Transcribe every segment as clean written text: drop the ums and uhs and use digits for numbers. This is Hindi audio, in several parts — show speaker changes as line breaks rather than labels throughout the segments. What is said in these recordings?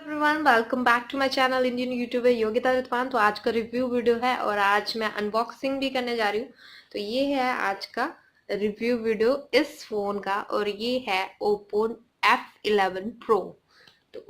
Everyone, welcome back to my channel Indian YouTuber Yogita Ritwan. तो आज का रिव्यू वीडियो है और आज मैं अनबॉक्सिंग भी करने जा रही हूँ। तो ये है आज का रिव्यू वीडियो इस फोन का और ये है ओप्पो F11 Pro। तो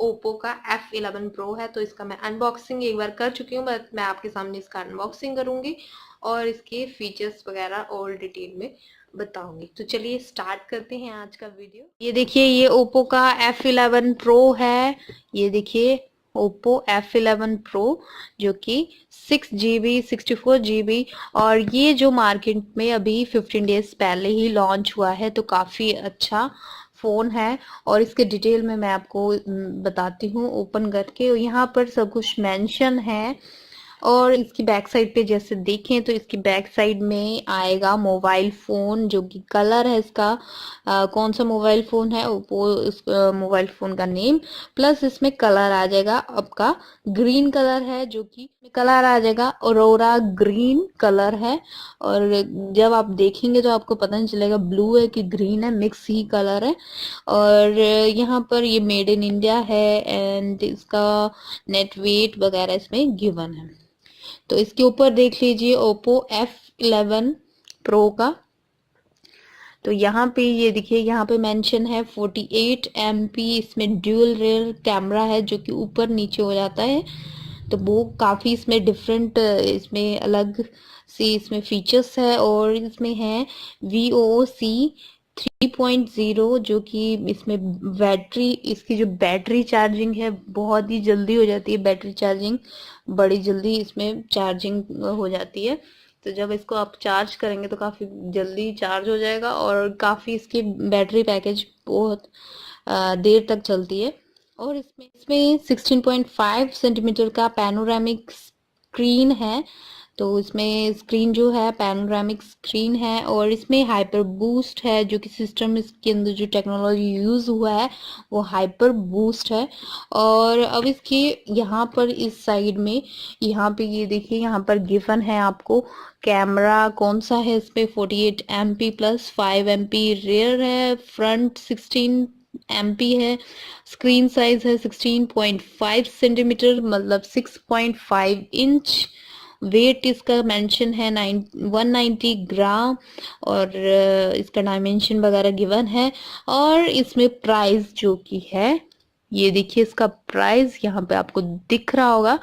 ओप्पो का F11 Pro है। तो इसका मैं अनबॉक्सिंग एक बार कर चुकी हूँ, बट मैं आपके सामने इसका अनबॉक्सिंग करूंगी और इसके फीचर्स वगैरह और डिटेल में बताऊंगी। तो चलिए स्टार्ट करते हैं आज का वीडियो। ये देखिए, ये ओप्पो का F11 Pro है। ये देखिए ओप्पो F11 Pro जो कि 6GB 64GB, और ये जो मार्केट में अभी 15 डेज पहले ही लॉन्च हुआ है। तो काफी अच्छा फोन है और इसके डिटेल में मैं आपको बताती हूँ ओपन करके। यहाँ पर सब कुछ मेंशन है और इसकी बैक साइड पे जैसे देखें तो इसकी बैक साइड में आएगा मोबाइल फोन, जो कि कलर है इसका कौन सा मोबाइल फोन है वो इस मोबाइल फोन का नेम, प्लस इसमें कलर आ जाएगा आपका ग्रीन कलर है, जो कि कलर आ जाएगा ऑरोरा ग्रीन कलर है। और जब आप देखेंगे तो आपको पता नहीं चलेगा ब्लू है कि ग्रीन है, मिक्स ही कलर है। और यहाँ पर ये मेड इन इंडिया है एंड इसका नेट वेट वगैरह इसमें गिवन है। तो इसके ऊपर देख लीजिए ओप्पो F11 Pro का। तो यहाँ पे ये देखिए, यहाँ पे मेंशन है 48 MP इसमें ड्यूल रियर कैमरा है, जो कि ऊपर नीचे हो जाता है। तो वो काफी इसमें डिफरेंट, इसमें अलग सी इसमें फीचर्स है। और इसमें है VOC 3.0, जो कि इसमें बैटरी, इसकी जो बैटरी चार्जिंग है बहुत ही जल्दी हो जाती है। बैटरी चार्जिंग बड़ी जल्दी इसमें चार्जिंग हो जाती है। तो जब इसको आप चार्ज करेंगे तो काफी जल्दी चार्ज हो जाएगा और काफी इसकी बैटरी पैकेज बहुत देर तक चलती है। और इसमें 16.5 सेंटीमीटर का पैनोरामिक स्क्रीन है। तो इसमें स्क्रीन जो है पैनोरामिक स्क्रीन है और इसमें हाइपर बूस्ट है, जो कि सिस्टम इसके अंदर जो टेक्नोलॉजी यूज हुआ है वो हाइपर बूस्ट है। और अब इसके यहाँ पर इस साइड में यहाँ पे ये देखिए, यहाँ पर गिवन है आपको कैमरा कौन सा है। इसमें 48 MP प्लस 5 MP रेयर है, फ्रंट 16 MP है, स्क्रीन साइज है 16.5 सेंटीमीटर मतलब 6.5 इंच। वेट इसका मेंशन है 190 ग्राम और इसका डायमेंशन वगैरह गिवन है। और इसमें प्राइस जो कि है, ये देखिए इसका प्राइस यहाँ पे आपको दिख रहा होगा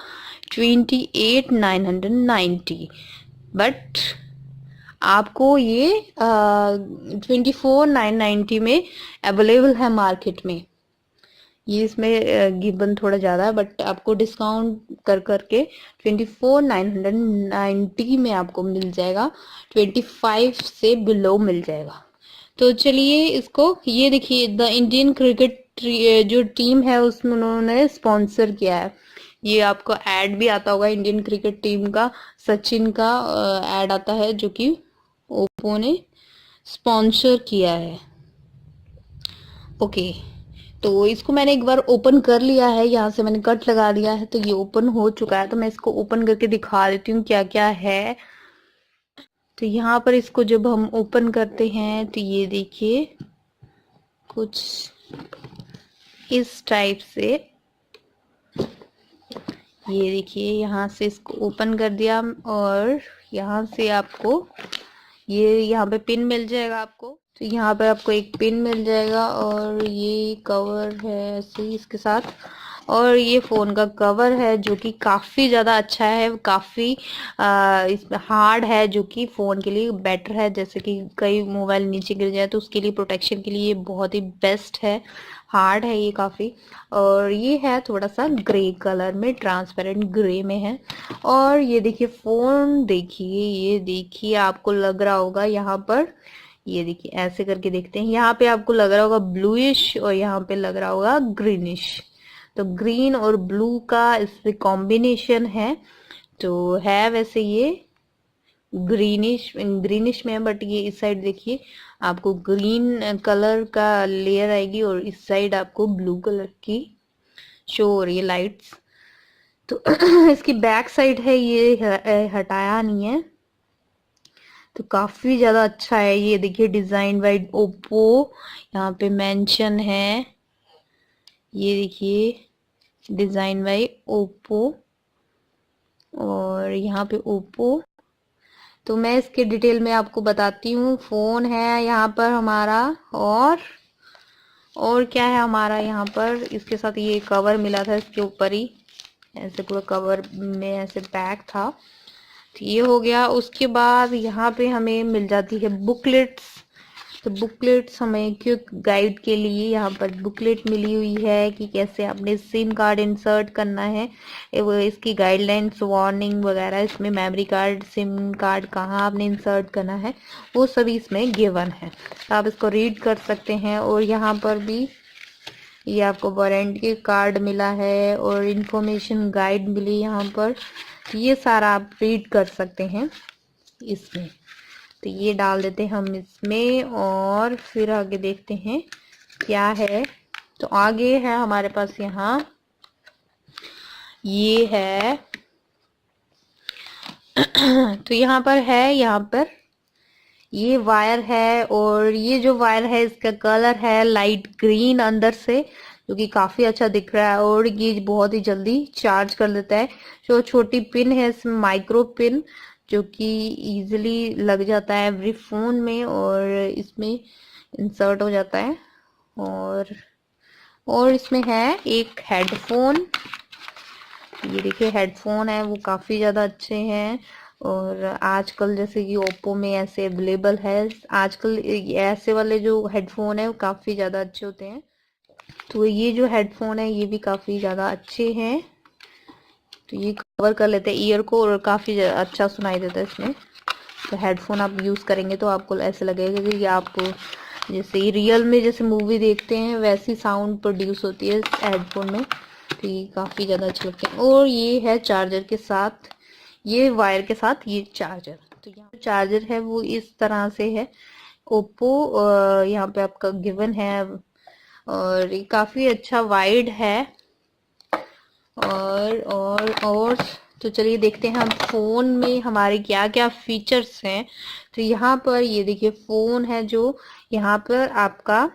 28,990, बट आपको ये 24,990 में अवेलेबल है मार्केट में। ये इसमें गिवन थोड़ा ज्यादा है, बट आपको डिस्काउंट कर करके 24,990 में आपको मिल जाएगा, 25 से बिलो मिल जाएगा। तो चलिए इसको, ये देखिए द इंडियन क्रिकेट जो टीम है उसमें उन्होंने स्पॉन्सर किया है। ये आपको एड भी आता होगा इंडियन क्रिकेट टीम का, सचिन का एड आता है जो कि ओप्पो ने स्पॉन्सर किया है। ओके, तो इसको मैंने एक बार ओपन कर लिया है, यहाँ से मैंने कट लगा दिया है तो ये ओपन हो चुका है। तो मैं इसको ओपन करके दिखा देती हूँ क्या क्या है। तो यहाँ पर इसको जब हम ओपन करते हैं तो ये देखिए कुछ इस टाइप से, ये देखिए यहाँ से इसको ओपन कर दिया और यहाँ से आपको ये यहाँ पे पिन मिल जाएगा आपको। तो यहाँ पे आपको एक पिन मिल जाएगा और ये कवर है ऐसे ही इसके साथ। और ये फोन का कवर है जो कि काफी ज्यादा अच्छा है, काफी इसमें हार्ड है, जो कि फोन के लिए बेटर है। जैसे कि कई मोबाइल नीचे गिर जाए तो उसके लिए प्रोटेक्शन के लिए ये बहुत ही बेस्ट है। हार्ड है ये काफी। और ये है थोड़ा सा ग्रे कलर में, ट्रांसपेरेंट ग्रे में है। और ये देखिए फोन, देखिए ये देखिए आपको लग रहा होगा यहाँ पर, ये देखिए ऐसे करके देखते हैं, यहाँ पे आपको लग रहा होगा ब्लूइश और यहाँ पे लग रहा होगा ग्रीनिश। तो ग्रीन और ब्लू का इसमें कॉम्बिनेशन है। तो है वैसे ये ग्रीनिश ग्रीनिश में है, बट ये इस साइड देखिए आपको ग्रीन कलर का लेयर आएगी और इस साइड आपको ब्लू कलर की शो हो रही है लाइट्स। तो इसकी बैक साइड है, ये हटाया नहीं है। तो काफी ज्यादा अच्छा है। ये देखिए डिजाइन बाय ओप्पो यहाँ पे मेंशन है, ये देखिए डिजाइन बाय ओप्पो, और यहाँ पे ओप्पो। तो मैं इसके डिटेल में आपको बताती हूँ। फोन है यहाँ पर हमारा, और क्या है हमारा यहाँ पर, इसके साथ ये कवर मिला था, इसके ऊपर ही ऐसे पूरा कवर में ऐसे पैक था। तो ये हो गया। उसके बाद यहाँ पे हमें मिल जाती है बुकलेट्स। तो बुकलेट्स हमें क्विक गाइड के लिए यहाँ पर बुकलेट मिली हुई है कि कैसे आपने सिम कार्ड इंसर्ट करना है, वो इसकी गाइडलाइंस, वार्निंग वगैरह, इसमें मेमोरी कार्ड, सिम कार्ड कहाँ आपने इंसर्ट करना है, वो सभी इसमें गिवन है। तो आप इसको रीड कर सकते हैं। और यहाँ पर भी ये आपको वारंटी कार्ड मिला है और इंफॉर्मेशन गाइड मिली यहाँ पर। ये सारा आप रीड कर सकते हैं इसमें। तो ये डाल देते हैं हम इसमें, और फिर आगे देखते हैं क्या है। तो आगे है हमारे पास यहाँ ये है तो यहाँ पर है, यहाँ पर ये वायर है, और ये जो वायर है इसका कलर है लाइट ग्रीन अंदर से, जो कि काफी अच्छा दिख रहा है। और ये बहुत ही जल्दी चार्ज कर लेता है। जो छोटी पिन है इसमें माइक्रो पिन, जो कि इजीली लग जाता है एवरी फोन में, और इसमें इंसर्ट हो जाता है। और इसमें है एक हेडफोन। ये देखिए हेडफोन है, वो काफी ज्यादा अच्छे हैं। और आजकल जैसे कि ओप्पो में ऐसे अवेलेबल है, आजकल ऐसे वाले जो हेडफोन है वो काफी ज्यादा अच्छे होते हैं। तो ये जो हेडफोन है ये भी काफी ज्यादा अच्छे हैं। तो ये कवर कर लेते हैं ईयर को, और काफी अच्छा सुनाई देता है इसमें। तो हेडफोन आप यूज करेंगे तो आपको ऐसे लगेगा कि आप जैसे रियल में जैसे मूवी देखते हैं वैसी साउंड प्रोड्यूस होती है हेडफोन में। तो ये काफी ज्यादा अच्छे लगते हैं। और ये है चार्जर के साथ, ये वायर के साथ ये चार्जर। तो यहाँ चार्जर है वो इस तरह से है, ओप्पो यहाँ पे आपका गिवन है। और ये काफी अच्छा वाइड है। और तो चलिए देखते हैं हम फोन में हमारे क्या क्या फीचर्स हैं। तो यहाँ पर ये देखिए फोन है, जो यहाँ पर आपका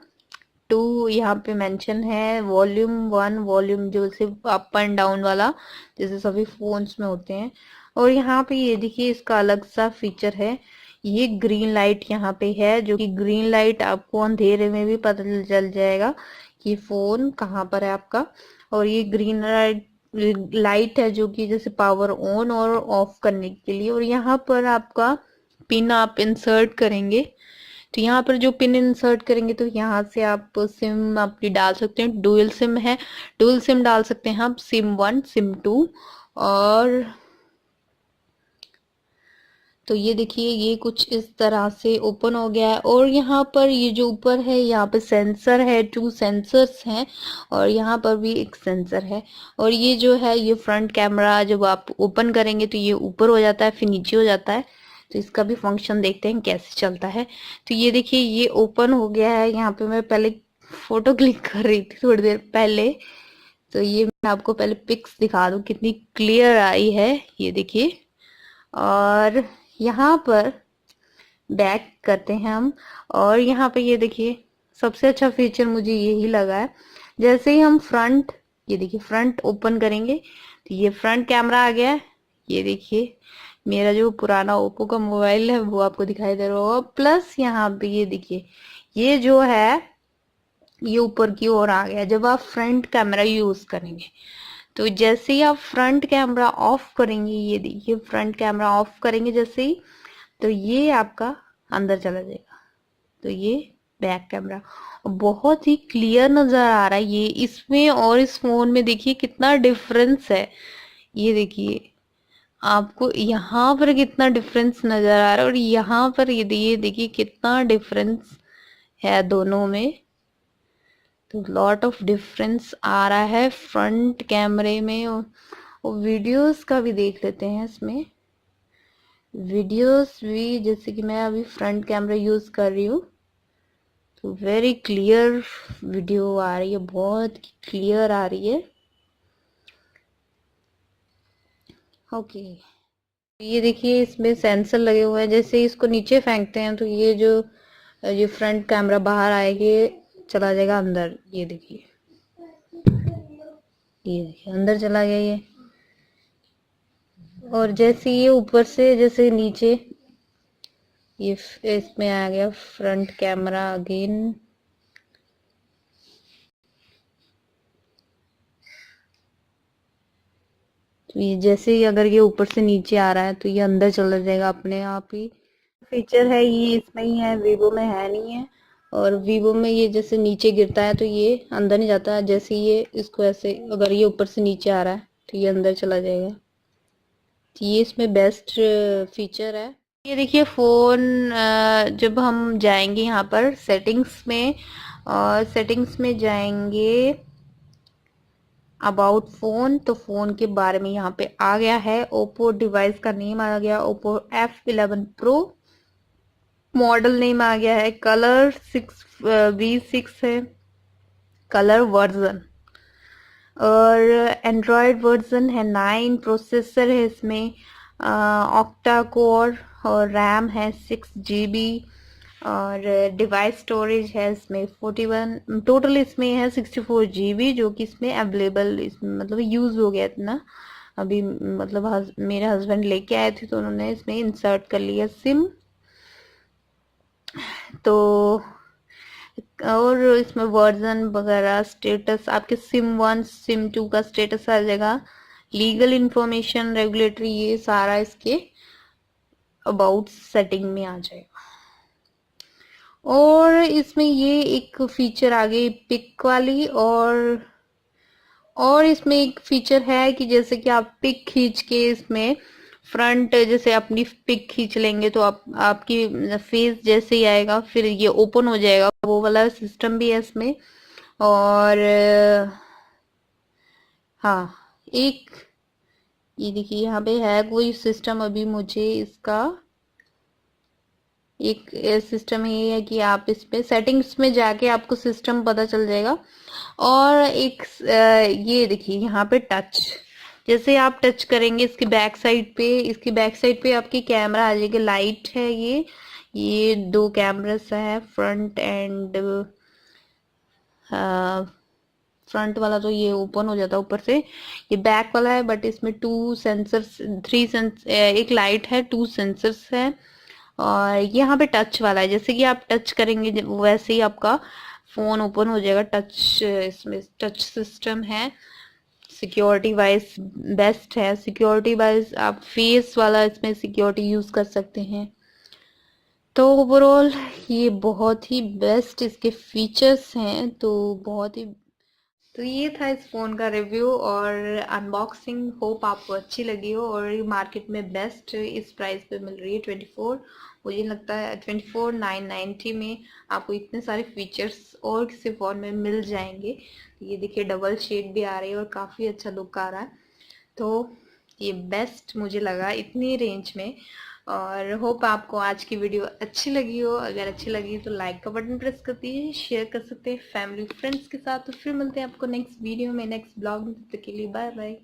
2 यहाँ पे मेंशन है, वॉल्यूम 1, वॉल्यूम जो सिर्फ अप एंड डाउन वाला जैसे सभी फोन्स में होते हैं। और यहाँ पे ये देखिए इसका अलग सा फीचर है, ये ग्रीन लाइट यहाँ पे है, जो कि ग्रीन लाइट आपको अंधेरे में भी पता चल जाएगा कि फोन कहाँ पर है आपका। और ये ग्रीन लाइट है जो कि जैसे पावर ऑन और ऑफ करने के लिए। और यहाँ पर आपका पिन आप इंसर्ट करेंगे, तो यहाँ पर जो पिन इंसर्ट करेंगे तो यहाँ से आप सिम आपकी डाल सकते हैं। डुअल सिम है, डुअल सिम डाल सकते हैं आप, सिम 1 सिम 2। और तो ये देखिए ये कुछ इस तरह से ओपन हो गया है। और यहाँ पर ये जो ऊपर है यहाँ पे सेंसर है, 2 सेंसर्स हैं, और यहाँ पर भी एक सेंसर है। और ये जो है ये फ्रंट कैमरा, जब आप ओपन करेंगे तो ये ऊपर हो जाता है फिर नीचे हो जाता है। तो इसका भी फंक्शन देखते हैं कैसे चलता है। तो ये देखिए ये ओपन हो गया है। यहाँ पे मैं पहले फोटो क्लिक कर रही थी थोड़ी देर पहले, तो ये मैं आपको पहले पिक्स दिखा दूं कितनी क्लियर आई है, ये देखिए। और यहाँ पर बैक करते हैं हम, और यहाँ पे ये देखिए सबसे अच्छा फीचर मुझे यही लगा है। जैसे ही हम फ्रंट, ये देखिए फ्रंट ओपन करेंगे तो ये फ्रंट कैमरा आ गया है। ये देखिए मेरा जो पुराना ओप्पो का मोबाइल है वो आपको दिखाई दे रहा होगा। प्लस यहाँ पे ये देखिए ये जो है ये ऊपर की ओर आ गया जब आप फ्रंट कैमरा यूज करेंगे। तो जैसे ही आप फ्रंट कैमरा ऑफ करेंगे, ये देखिए फ्रंट कैमरा ऑफ करेंगे जैसे ही, तो ये आपका अंदर चला जाएगा। तो ये बैक कैमरा बहुत ही क्लियर नजर आ रहा है ये इसमें, और इस फोन में देखिए कितना डिफरेंस है। ये देखिए आपको यहाँ पर कितना डिफरेंस नजर आ रहा है, और यहाँ पर ये देखिए कितना डिफरेंस है दोनों में। तो लॉट ऑफ डिफरेंस आ रहा है फ्रंट कैमरे में। और वीडियोस का भी देख लेते हैं इसमें। वीडियोस भी जैसे कि मैं अभी फ्रंट कैमरा यूज कर रही हूँ, तो वेरी क्लियर वीडियो आ रही है, बहुत क्लियर आ रही है। ओके ये देखिए इसमें सेंसर लगे हुए हैं, जैसे ही इसको नीचे फेंकते हैं तो ये फ्रंट कैमरा बाहर आएगी, चला जाएगा अंदर। ये देखिए
ये देखिए अंदर चला गया ये। और जैसे ये ऊपर से जैसे नीचे ये इसमें आ गया फ्रंट कैमरा अगेन। तो ये जैसे ही अगर ये ऊपर से नीचे आ रहा है तो ये अंदर चला जाएगा अपने आप ही। फीचर है ये इसमें ही है, वीवो में है नहीं है। और वीवो में ये जैसे नीचे गिरता है तो ये अंदर नहीं जाता है, जैसे ये इसको ऐसे अगर ये ऊपर से नीचे आ रहा है तो ये अंदर चला जाएगा। तो ये इसमें बेस्ट फीचर है। ये देखिए फ़ोन जब हम जाएंगे यहाँ पर सेटिंग्स में, और सेटिंग्स में जाएंगे अबाउट फ़ोन, तो फ़ोन के बारे में यहाँ पे आ गया है। ओप्पो डिवाइस का नेम आ गया Oppo F11 pro, model name आ गया है, कलर V6 है कलर वर्जन, और एंड्रॉयड वर्जन है 9, प्रोसेसर है इसमें ऑक्टा कोर, और रैम है 6 GB, और डिवाइस स्टोरेज है इसमें 41, टोटल इसमें है 64 GB, जो कि इसमें अवेलेबल मतलब यूज़ हो गया इतना अभी, मतलब मेरे हस्बैंड लेके आए थे तो उन्होंने इसमें इंसर्ट कर लिया सिम। तो और इसमें वर्जन वगैरह स्टेटस आपके सिम 1 सिम 2 का स्टेटस आ जाएगा, लीगल इंफॉर्मेशन रेगुलेटरी ये सारा इसके अबाउट सेटिंग में आ जाएगा। और इसमें ये एक फीचर आ गई पिक वाली, और इसमें एक फीचर है कि जैसे कि आप पिक खींच के इसमें फ्रंट जैसे अपनी पिक खींच लेंगे तो आपकी फेस जैसे ही आएगा फिर ये ओपन हो जाएगा, वो वाला सिस्टम भी है इसमें। और हाँ एक ये देखिए यहाँ पे है कोई सिस्टम, अभी मुझे इसका एक सिस्टम ये है कि आप इस पे सेटिंग्स में जाके आपको सिस्टम पता चल जाएगा। और एक ये देखिए यहाँ पे टच, जैसे आप टच करेंगे इसकी बैक साइड पे, इसकी बैक साइड पे आपकी कैमरा आ जाएगी, लाइट है ये 2 कैमरास है फ्रंट एंड फ्रंट वाला तो ये ओपन हो जाता है ऊपर से, ये बैक वाला है बट इसमें 2 सेंसर्स 3 सेंस एक लाइट है 2 सेंसर्स है। और यहाँ पे टच वाला है, जैसे कि आप टच करेंगे वैसे ही आपका फोन ओपन हो जाएगा, टच इसमें टच सिस्टम है। सिक्योरिटी वाइज बेस्ट है, सिक्योरिटी वाइज आप फेस वाला इसमें सिक्योरिटी यूज कर सकते हैं। तो ओवरऑल ये बहुत ही बेस्ट इसके फीचर्स हैं, तो बहुत ही। तो ये था इस फ़ोन का रिव्यू और अनबॉक्सिंग, होप आपको अच्छी लगी हो। और ये मार्केट में बेस्ट इस प्राइस पे मिल रही है 24, मुझे लगता है 24,990 में आपको इतने सारे फीचर्स और किसी फ़ोन में मिल जाएंगे। ये देखिए डबल शेड भी आ रही है और काफ़ी अच्छा लुक आ रहा है, तो ये बेस्ट मुझे लगा इतनी रेंज में। और होप आपको आज की वीडियो अच्छी लगी हो, अगर अच्छी लगी तो लाइक का बटन प्रेस कर दीजिए, शेयर कर सकते हैं फैमिली फ्रेंड्स के साथ। तो फिर मिलते हैं आपको नेक्स्ट वीडियो में, नेक्स्ट ब्लॉग में, तब तक के लिए बाय बाय।